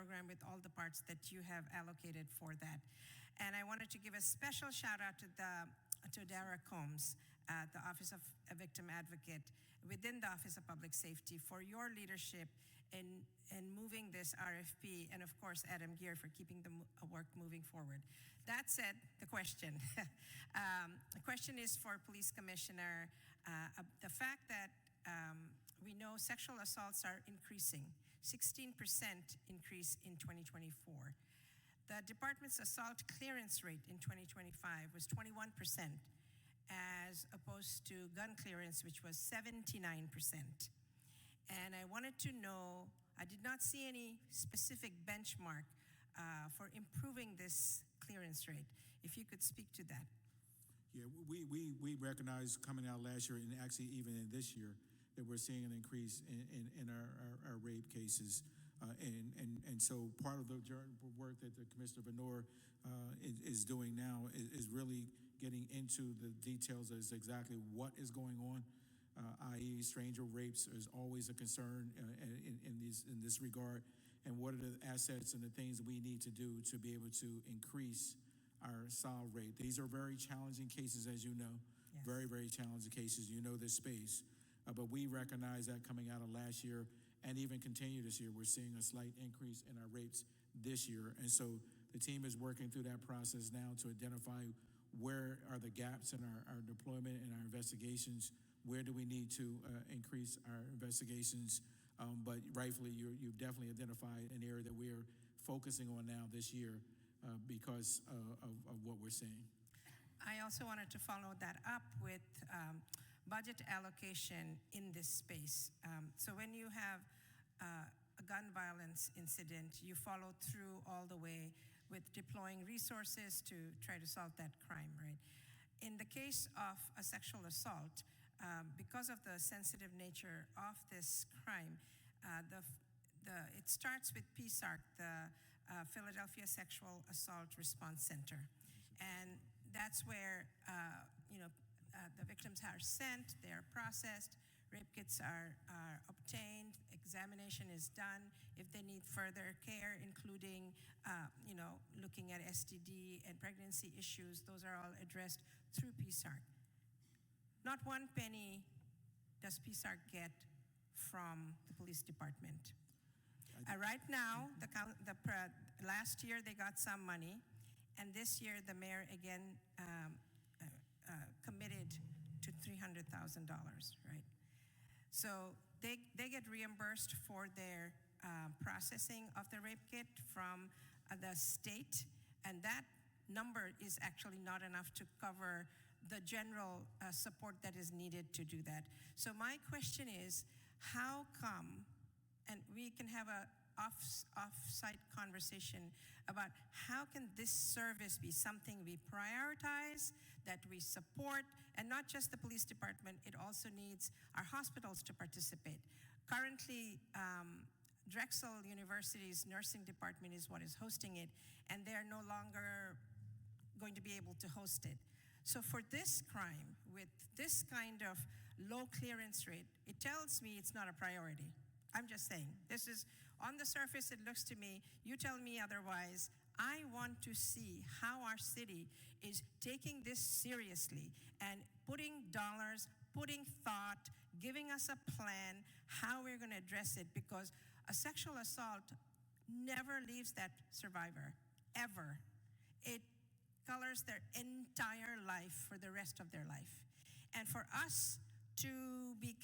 program with all the parts that you have allocated for that. And I wanted to give a special shout out to Dara Combs, the Office of a Victim Advocate within the Office of Public Safety, for your leadership in moving this RFP, and of course Adam Gear for keeping the work moving forward. That said, the question. The question is for Police Commissioner. The fact that we know sexual assaults are increasing, 16% increase in 2024. The department's assault clearance rate in 2025 was 21%, as opposed to gun clearance, which was 79%. And I wanted to know, I did not see any specific benchmark for improving this clearance rate. If you could speak to that. Yeah, we recognize coming out last year, and actually even in this year, that we're seeing an increase in our rape cases. And so part of the work that the Commissioner Venor is doing now is really getting into the details as exactly what is going on, i.e. stranger rapes is always a concern in this regard, and what are the assets and the things we need to do to be able to increase our solve rate. These are very challenging cases, as you know. Yes. Very, very challenging cases. You know this space. But we recognize that coming out of last year and even continue this year, we're seeing a slight increase in our rapes this year. And so the team is working through that process now to identify where are the gaps in our deployment and our investigations, where do we need to increase our investigations. But rightfully, you've definitely identified an area that we are focusing on now this year because of what we're seeing. I also wanted to follow that up with budget allocation in this space. So when you have a gun violence incident, you follow through all the way with deploying resources to try to solve that crime, right? In the case of a sexual assault, because of the sensitive nature of this crime, it starts with PSARC, the Philadelphia Sexual Assault Response Center. And that's where the victims are sent, they are processed, rape kits are obtained, examination is done. If they need further care, including looking at STD and pregnancy issues, those are all addressed through PSARC. Not one penny does PSARC get from the police department. Right now, last year they got some money, and this year the mayor again committed to $300,000, right? So they get reimbursed for their processing of the rape kit from the state, and that number is actually not enough to cover the general support that is needed to do that. So my question is, how come, and we can have a off-site conversation about how can this service be something we prioritize, that we support, and not just the police department, it also needs our hospitals to participate. Currently, Drexel University's nursing department is what is hosting it, and they're no longer going to be able to host it. So for this crime, with this kind of low clearance rate, it tells me it's not a priority. I'm just saying, this is, on the surface, it looks to me, you tell me otherwise. I want to see how our city is taking this seriously and putting dollars, putting thought, giving us a plan, how we're gonna address it, because a sexual assault never leaves that survivor, ever. It colors their entire life for the rest of their life. And for us to be,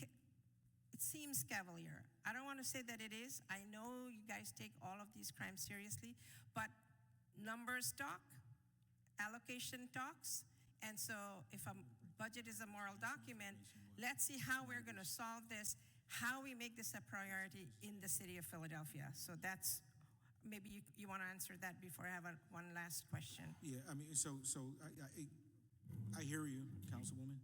it seems cavalier. I don't want to say that it is. I know you guys take all of these crimes seriously, but numbers talk, allocation talks, and so if a budget is a moral document, let's see how we're going to solve this, how we make this a priority in the city of Philadelphia. So that's, maybe you want to answer that before I have one last question. Yeah, I mean, so I hear you, Councilwoman,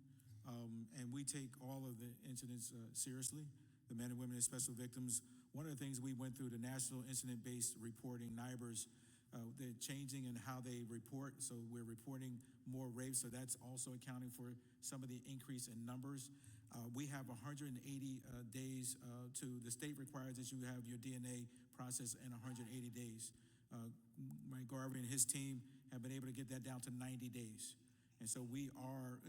and we take all of the incidents seriously, the men and women as special victims. One of the things we went through, the National Incident-Based Reporting, NIBRS, they're changing in how they report, so we're reporting more rapes, so that's also accounting for some of the increase in numbers. We have 180 days the state requires that you have your DNA processed in 180 days. Mike Garvey and his team have been able to get that down to 90 days. And so we are,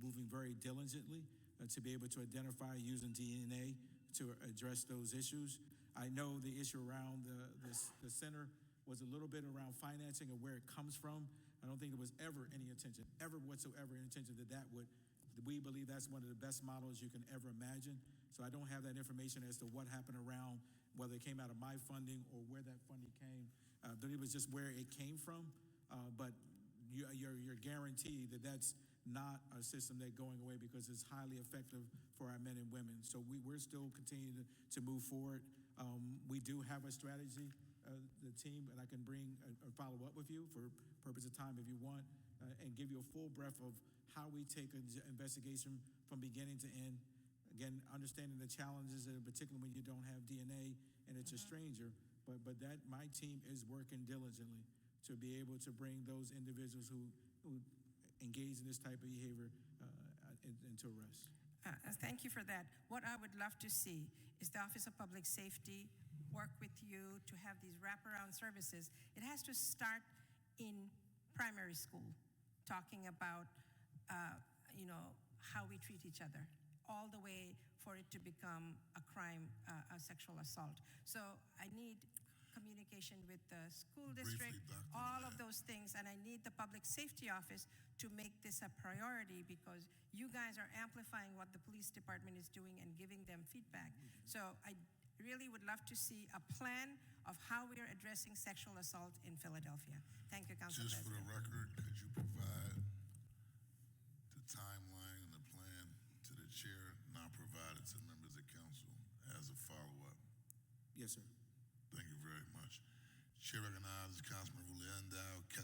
moving very diligently to be able to identify using DNA to address those issues. I know the issue around the center was a little bit around financing and where it comes from. I don't think there was ever any intention, ever whatsoever intention that would. We believe that's one of the best models you can ever imagine. So I don't have that information as to what happened around, whether it came out of my funding or where that funding came. I believe it was just where it came from. But you're guaranteed that that's not a system that's going away because it's highly effective for our men and women. So we're still continuing to move forward. We do have a strategy, the team, and I can bring a follow up with you for purpose of time if you want, and give you a full breadth of how we take an investigation from beginning to end. Again, understanding the challenges, particularly when you don't have DNA and it's a stranger, but that my team is working diligently to be able to bring those individuals who engage in this type of behavior into arrest. Thank you for that. What I would love to see is the Office of Public Safety work with you to have these wraparound services. It has to start in primary school, talking about how we treat each other, all the way for it to become a crime, a sexual assault. So I need communication with the school district, Briefly, Dr. all of Jan. those things, and I need the Public Safety Office to make this a priority because you guys are amplifying what the police department is doing and giving them feedback. So I really would love to see a plan of how we are addressing sexual assault in Philadelphia. Thank you, Council Just for President. the record, could you provide the timeline and the plan to the chair, now provided to members of council as a follow-up? Yes, sir. Thank you very much. Chair recognizes Councilman